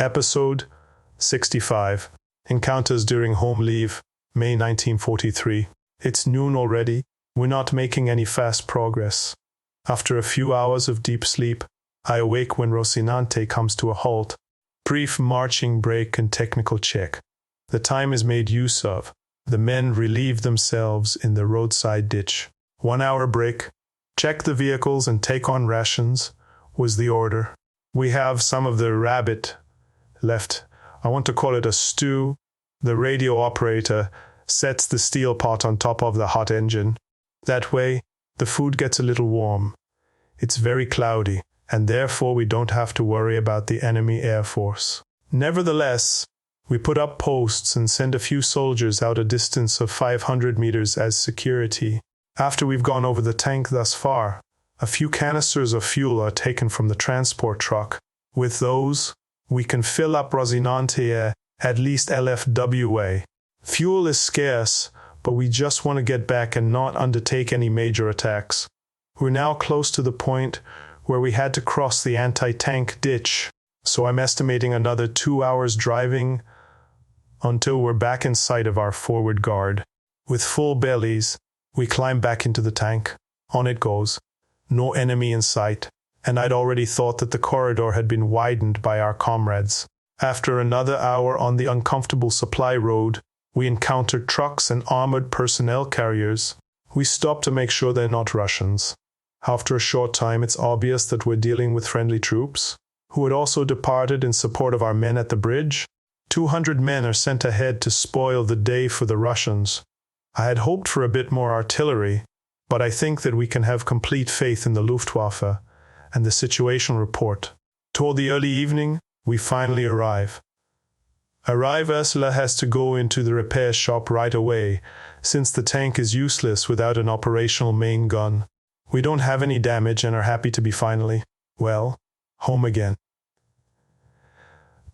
Episode 65. Encounters during home leave, May 1943. It's noon already. We're not making any fast progress. After a few hours of deep sleep, I awake when Rocinante comes to a halt. Brief marching break and technical check. The time is made use of. The men relieve themselves in the roadside ditch. 1 hour break. Check the vehicles and take on rations, was the order. We have some of the rabbit left. I want to call it a stew. The radio operator sets the steel pot on top of the hot engine. That way, the food gets a little warm. It's very cloudy, and therefore we don't have to worry about the enemy air force. Nevertheless, we put up posts and send a few soldiers out a distance of 500 meters as security. After we've gone over the tank thus far, a few canisters of fuel are taken from the transport truck. With those, we can fill up Rocinante at least LFWA. Fuel is scarce, but we just want to get back and not undertake any major attacks. We're now close to the point where we had to cross the anti-tank ditch, so I'm estimating another 2 hours driving until we're back in sight of our forward guard. With full bellies, we climb back into the tank. On it goes. No enemy in sight, and I'd already thought that the corridor had been widened by our comrades. After another hour on the uncomfortable supply road, we encountered trucks and armored personnel carriers. We stop to make sure they're not Russians. After a short time, it's obvious that we're dealing with friendly troops, who had also departed in support of our men at the bridge. 200 men are sent ahead to spoil the day for the Russians. I had hoped for a bit more artillery, but I think that we can have complete faith in the Luftwaffe and the situation report. Toward the early evening, we finally arrive. Ursula has to go into the repair shop right away, since the tank is useless without an operational main gun. We don't have any damage and are happy to be finally, well, home again.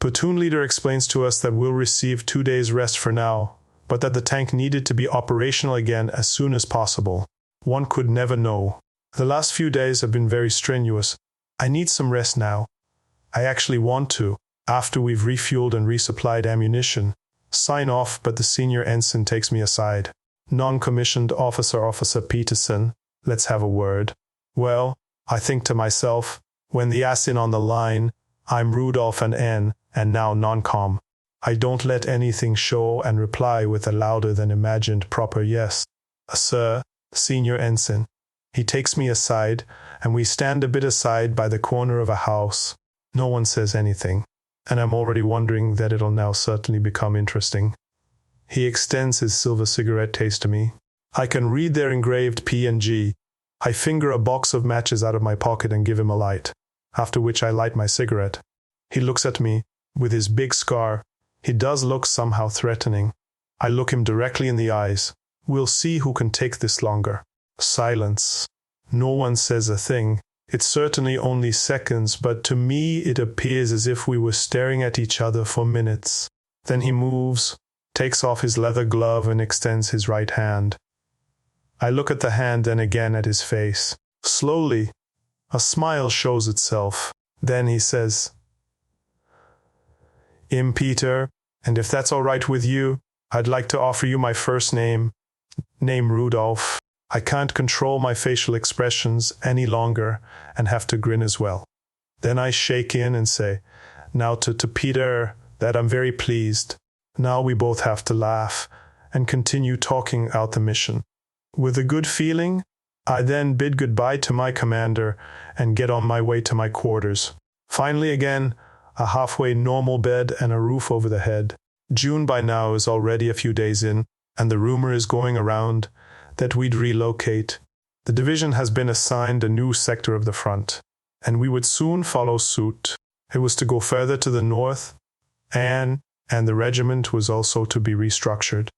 Platoon leader explains to us that we'll receive 2 days rest for now, but that the tank needed to be operational again as soon as possible. One could never know. The last few days have been very strenuous. I need some rest now. I actually want to, after we've refueled and resupplied ammunition, sign off, but the senior ensign takes me aside. Non-commissioned Officer Peterson, let's have a word. Well, I think to myself, when the ass in on the line, I'm Rudolf and N, and now non-com. I don't let anything show and reply with a louder than imagined proper yes. Sir, senior ensign. He takes me aside, and we stand a bit aside by the corner of a house. No one says anything, and I'm already wondering that it'll now certainly become interesting. He extends his silver cigarette case to me. I can read their engraved P and G. I finger a box of matches out of my pocket and give him a light, after which I light my cigarette. He looks at me, with his big scar. He does look somehow threatening. I look him directly in the eyes. We'll see who can take this longer. Silence. No one says a thing. It's certainly only seconds, but to me it appears as if we were staring at each other for minutes. Then he moves, takes off his leather glove and extends his right hand. I look at the hand and again at his face. Slowly, a smile shows itself. Then he says, Peter, and if that's all right with you, I'd like to offer you my first name, Name Rudolf. I can't control my facial expressions any longer and have to grin as well. Then I shake in and say, now to Peter, that I'm very pleased. Now we both have to laugh and continue talking out the mission. With a good feeling, I then bid goodbye to my commander and get on my way to my quarters. Finally again, a halfway normal bed and a roof over the head. June by now is already a few days in, and the rumor is going around that we'd relocate. The division has been assigned a new sector of the front, and we would soon follow suit. It was to go further to the north, and the regiment was also to be restructured.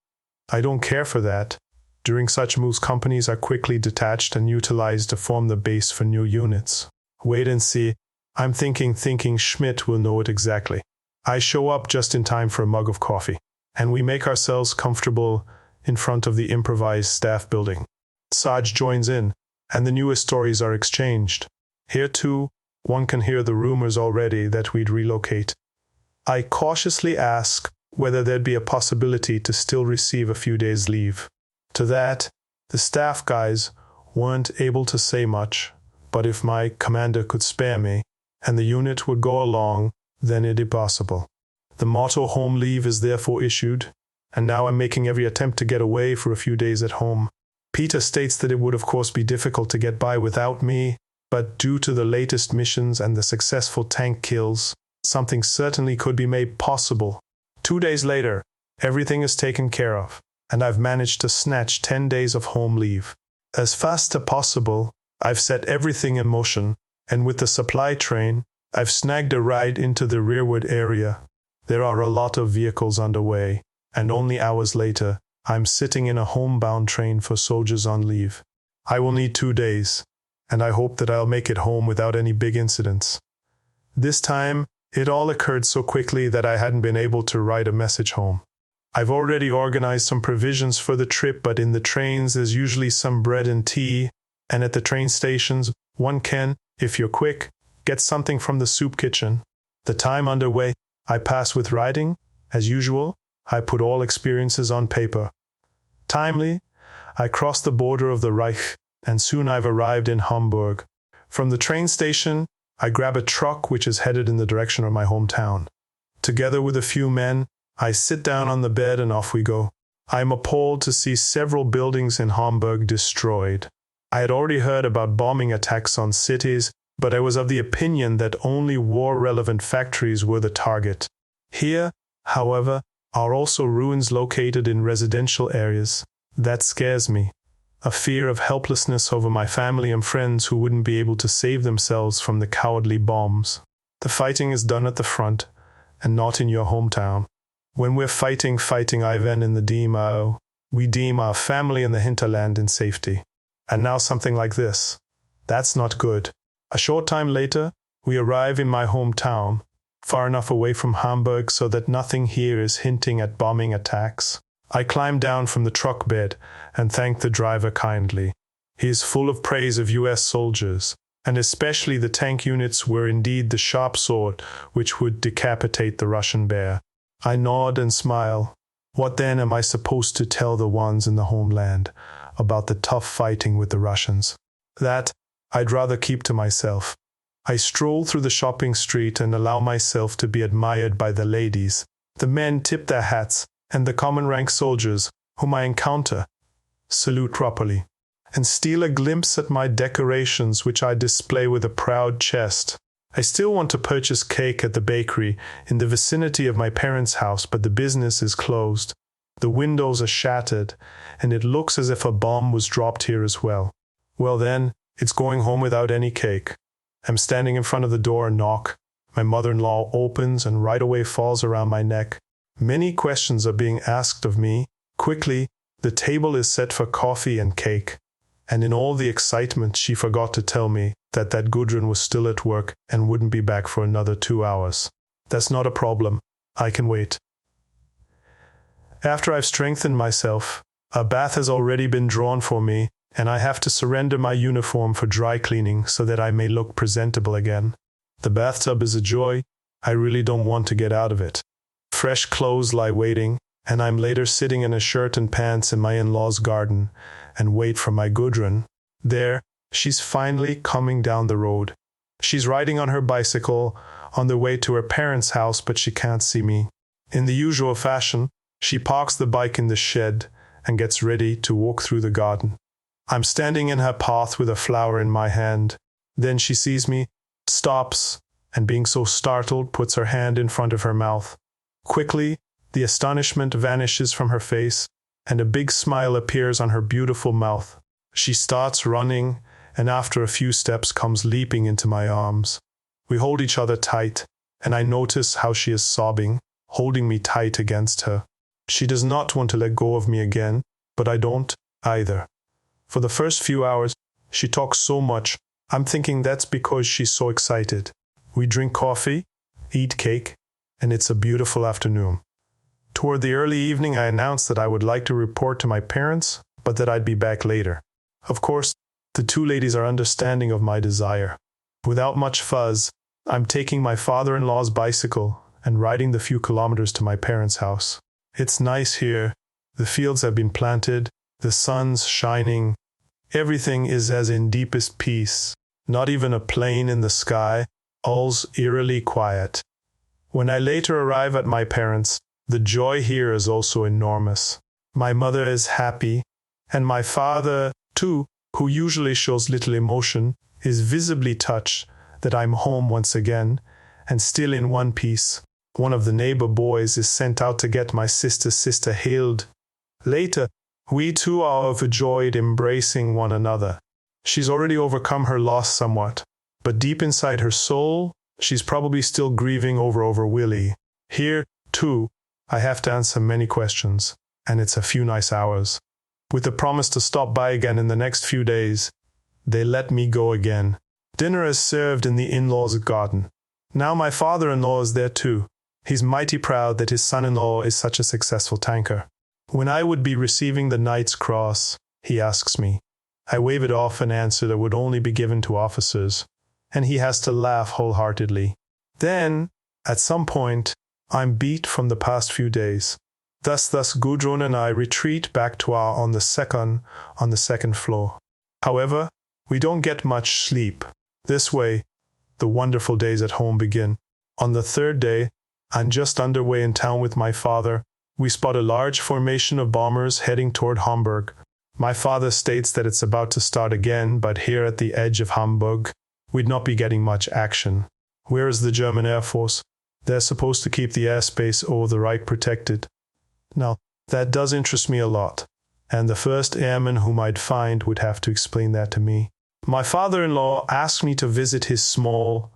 I don't care for that. During such moves, companies are quickly detached and utilized to form the base for new units. Wait and see. I'm thinking Schmidt will know it exactly. I show up just in time for a mug of coffee, and we make ourselves comfortable in front of the improvised staff building. Sarge joins in, and the newest stories are exchanged. Here, too, one can hear the rumors already that we'd relocate. I cautiously ask whether there'd be a possibility to still receive a few days' leave. To that, the staff guys weren't able to say much, but if my commander could spare me, and the unit would go along, then it'd be possible. The motto home leave is therefore issued, and now I'm making every attempt to get away for a few days at home. Peter states that it would of course be difficult to get by without me, but due to the latest missions and the successful tank kills, something certainly could be made possible. 2 days later, everything is taken care of, and I've managed to snatch 10 days of home leave. As fast as possible, I've set everything in motion, and with the supply train, I've snagged a ride into the rearward area. There are a lot of vehicles underway, and only hours later, I'm sitting in a homebound train for soldiers on leave. I will need 2 days, and I hope that I'll make it home without any big incidents. This time, it all occurred so quickly that I hadn't been able to write a message home. I've already organized some provisions for the trip, but in the trains there's usually some bread and tea, and at the train stations, one can, if you're quick, get something from the soup kitchen. The time underway, I pass with writing. As usual, I put all experiences on paper. Timely, I cross the border of the Reich, and soon I've arrived in Hamburg. From the train station, I grab a truck which is headed in the direction of my hometown. Together with a few men, I sit down on the bed and off we go. I am appalled to see several buildings in Hamburg destroyed. I had already heard about bombing attacks on cities, but I was of the opinion that only war-relevant factories were the target. Here, however, are also ruins located in residential areas. That scares me. A fear of helplessness over my family and friends who wouldn't be able to save themselves from the cowardly bombs. The fighting is done at the front, and not in your hometown. When we're fighting Ivan in the Demo, we deem our family in the hinterland in safety. And now something like this. That's not good. A short time later, we arrive in my hometown, far enough away from Hamburg so that nothing here is hinting at bombing attacks. I climb down from the truck bed and thank the driver kindly. He is full of praise of US soldiers, and especially the tank units were indeed the sharp sword which would decapitate the Russian bear. I nod and smile. What then am I supposed to tell the ones in the homeland about the tough fighting with the Russians? That I'd rather keep to myself. I stroll through the shopping street and allow myself to be admired by the ladies. The men tip their hats, and the common rank soldiers, whom I encounter, salute properly, and steal a glimpse at my decorations which I display with a proud chest. I still want to purchase cake at the bakery in the vicinity of my parents' house, but the business is closed. The windows are shattered, and it looks as if a bomb was dropped here as well. Well then, it's going home without any cake. I'm standing in front of the door and knock. My mother-in-law opens and right away falls around my neck. Many questions are being asked of me. Quickly, the table is set for coffee and cake. And in all the excitement, she forgot to tell me that Gudrun was still at work and wouldn't be back for another 2 hours. That's not a problem. I can wait. After I've strengthened myself, a bath has already been drawn for me, and I have to surrender my uniform for dry cleaning so that I may look presentable again. The bathtub is a joy. I really don't want to get out of it. Fresh clothes lie waiting, and I'm later sitting in a shirt and pants in my in-law's garden and wait for my Gudrun. There, she's finally coming down the road. She's riding on her bicycle on the way to her parents' house, but she can't see me. In the usual fashion, she parks the bike in the shed and gets ready to walk through the garden. I'm standing in her path with a flower in my hand. Then she sees me, stops, and being so startled, puts her hand in front of her mouth. Quickly, the astonishment vanishes from her face, and a big smile appears on her beautiful mouth. She starts running, and after a few steps comes leaping into my arms. We hold each other tight, and I notice how she is sobbing, holding me tight against her. She does not want to let go of me again, but I don't either. For the first few hours, she talks so much, I'm thinking that's because she's so excited. We drink coffee, eat cake, and it's a beautiful afternoon. Toward the early evening, I announced that I would like to report to my parents, but that I'd be back later. Of course, the two ladies are understanding of my desire. Without much fuss, I'm taking my father-in-law's bicycle and riding the few kilometers to my parents' house. It's nice here. The fields have been planted, the sun's shining. Everything is as in deepest peace. Not even a plane in the sky, all's eerily quiet. When I later arrive at my parents', the joy here is also enormous. My mother is happy, and my father, too, who usually shows little emotion, is visibly touched that I'm home once again, and still in one piece. One of the neighbor boys is sent out to get my sister's sister healed. Later, we two are overjoyed, embracing one another. She's already overcome her loss somewhat, but deep inside her soul, she's probably still grieving over Willie. Here, too, I have to answer many questions, and it's a few nice hours. With the promise to stop by again in the next few days, they let me go again. Dinner is served in the in-laws' garden. Now my father-in-law is there too. He's mighty proud that his son-in-law is such a successful tanker. When I would be receiving the Knight's Cross, he asks me. I wave it off and answer that it would only be given to officers, and he has to laugh wholeheartedly. Then, at some point, I'm beat from the past few days. Thus Gudrun and I retreat back to our on the second floor. However, we don't get much sleep. This way, the wonderful days at home begin. On the third day, I'm just underway in town with my father. We spot a large formation of bombers heading toward Hamburg. My father states that it's about to start again, but here at the edge of Hamburg, we'd not be getting much action. Where is the German Air Force? They're supposed to keep the airspace over the Reich protected. Now, that does interest me a lot, and the first airman whom I'd find would have to explain that to me. My father-in-law asked me to visit his small,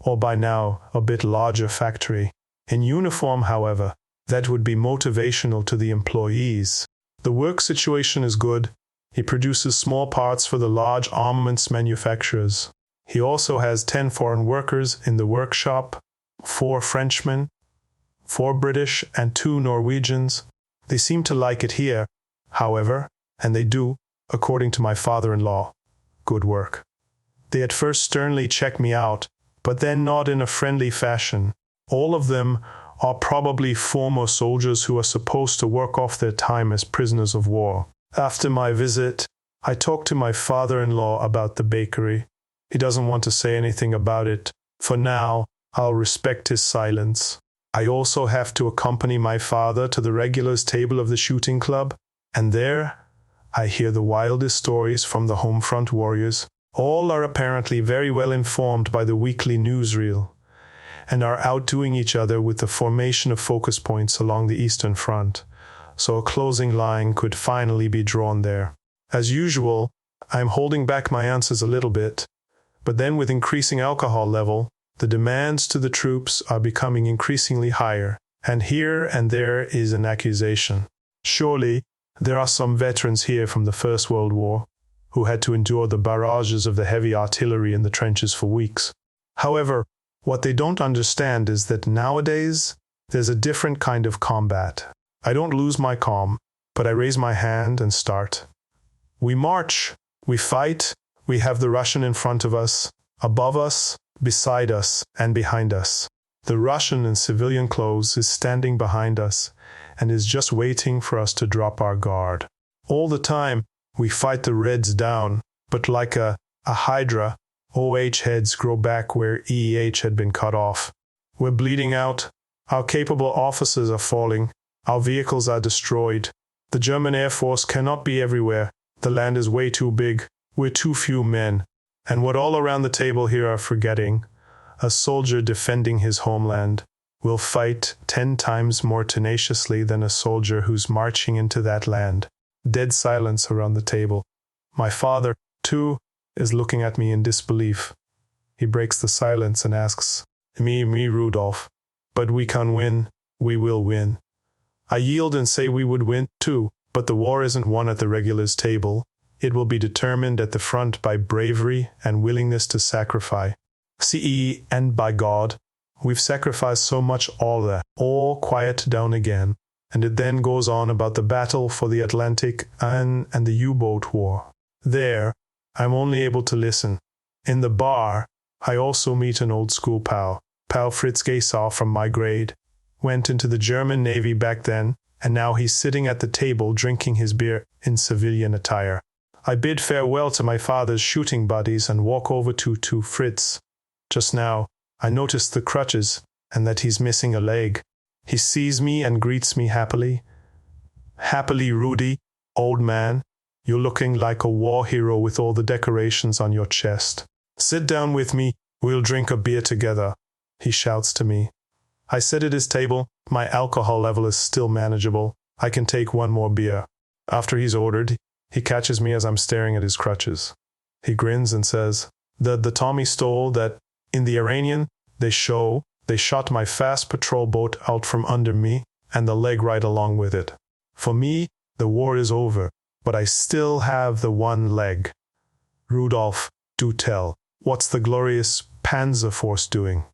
or by now, a bit larger factory. In uniform, however, that would be motivational to the employees. The work situation is good. He produces small parts for the large armaments manufacturers. He also has 10 foreign workers in the workshop, 4 Frenchmen, 4 British, and 2 Norwegians. They seem to like it here, however, and they do, according to my father-in-law. Good work. They at first sternly check me out, but then not in a friendly fashion. All of them are probably former soldiers who are supposed to work off their time as prisoners of war. After my visit, I talk to my father-in-law about the bakery. He doesn't want to say anything about it. For now, I'll respect his silence. I also have to accompany my father to the regulars' table of the shooting club, and there I hear the wildest stories from the home front warriors. All are apparently very well informed by the weekly newsreel, and are outdoing each other with the formation of focus points along the Eastern Front, so a closing line could finally be drawn there. As usual, I'm holding back my answers a little bit, but then with increasing alcohol level, the demands to the troops are becoming increasingly higher, and here and there is an accusation. Surely, there are some veterans here from the First World War who had to endure the barrages of the heavy artillery in the trenches for weeks. However, what they don't understand is that nowadays, there's a different kind of combat. I don't lose my calm, but I raise my hand and start. We march, we fight, we have the Russian in front of us, above us, beside us, and behind us. The Russian in civilian clothes is standing behind us and is just waiting for us to drop our guard. All the time, we fight the Reds down, but like a hydra, OH heads grow back where EH had been cut off. We're bleeding out. Our capable officers are falling. Our vehicles are destroyed. The German Air Force cannot be everywhere. The land is way too big. We're too few men. And what all around the table here are forgetting, a soldier defending his homeland will fight 10 times more tenaciously than a soldier who's marching into that land. Dead silence around the table. My father, too, is looking at me in disbelief. He breaks the silence and asks, Name Rudolf, but we can win. We will win. I yield and say we would win, too, but the war isn't won at the regulars' table. It will be determined at the front by bravery and willingness to sacrifice. CE, and by God, we've sacrificed so much all that. All quiet down again, and it then goes on about the battle for the Atlantic and the U-boat war. There, I'm only able to listen. In the bar, I also meet an old school pal, pal Fritz Gaysar from my grade, went into the German Navy back then, and now he's sitting at the table drinking his beer in civilian attire. I bid farewell to my father's shooting buddies and walk over to Fritz. Just now, I noticed the crutches and that he's missing a leg. He sees me and greets me happily. Happily, Rudy, old man, you're looking like a war hero with all the decorations on your chest. Sit down with me, we'll drink a beer together, he shouts to me. I sit at his table, my alcohol level is still manageable. I can take one more beer. After he's ordered, he catches me as I'm staring at his crutches. He grins and says, the Tommy stole that in the Iranian, they shot my fast patrol boat out from under me and the leg right along with it. For me, the war is over, but I still have the one leg. Rudolf, do tell, what's the glorious Panzer force doing?